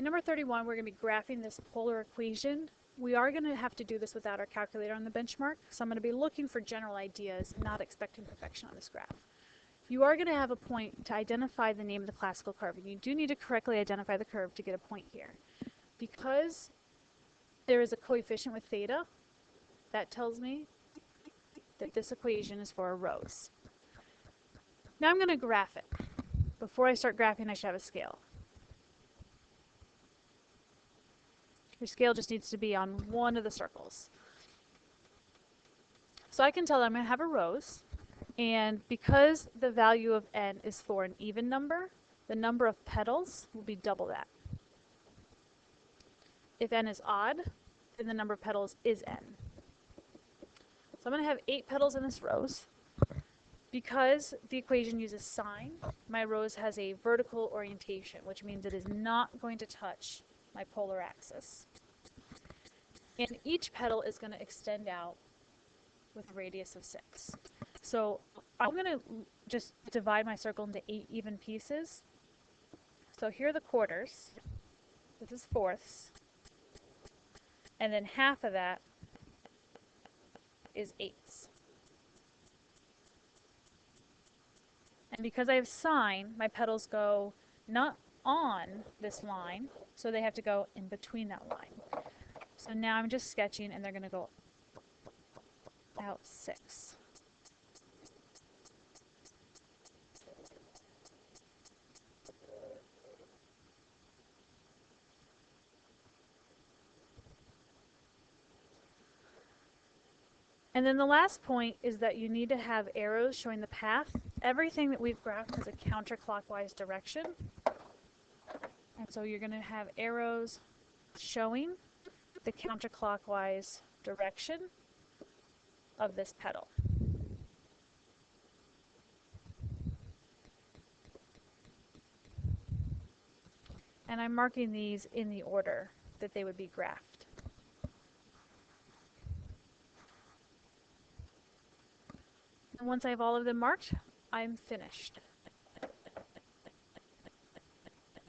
In number 31, we're going to be graphing this polar equation. We are going to have to do this without our calculator on the benchmark, so I'm going to be looking for general ideas, not expecting perfection on this graph. You are going to have a point to identify the name of the classical curve, and you do need to correctly identify the curve to get a point here. Because there is a coefficient with theta, that tells me that this equation is for a rose. Now I'm going to graph it. Before I start graphing, I should have a scale. Your scale just needs to be on one of the circles. So I can tell that I'm going to have a rose, and because the value of n is for an even number, the number of petals will be double that. If n is odd, then the number of petals is n. So I'm going to have 8 petals in this rose. Because the equation uses sine, my rose has a vertical orientation, which means it is not going to touch my polar axis. And each petal is going to extend out with a radius of 6. So I'm going to just divide my circle into 8 even pieces. So here are the quarters. This is fourths. And then half of that is eighths. And because I have sine, my petals go not on this line, so they have to go in between that line. So now I'm just sketching, and they're going to go out 6. And then the last point is that you need to have arrows showing the path. Everything that we've graphed has a counterclockwise direction. And so you're going to have arrows showing the counterclockwise direction of this petal. And I'm marking these in the order that they would be graphed. And once I have all of them marked, I'm finished.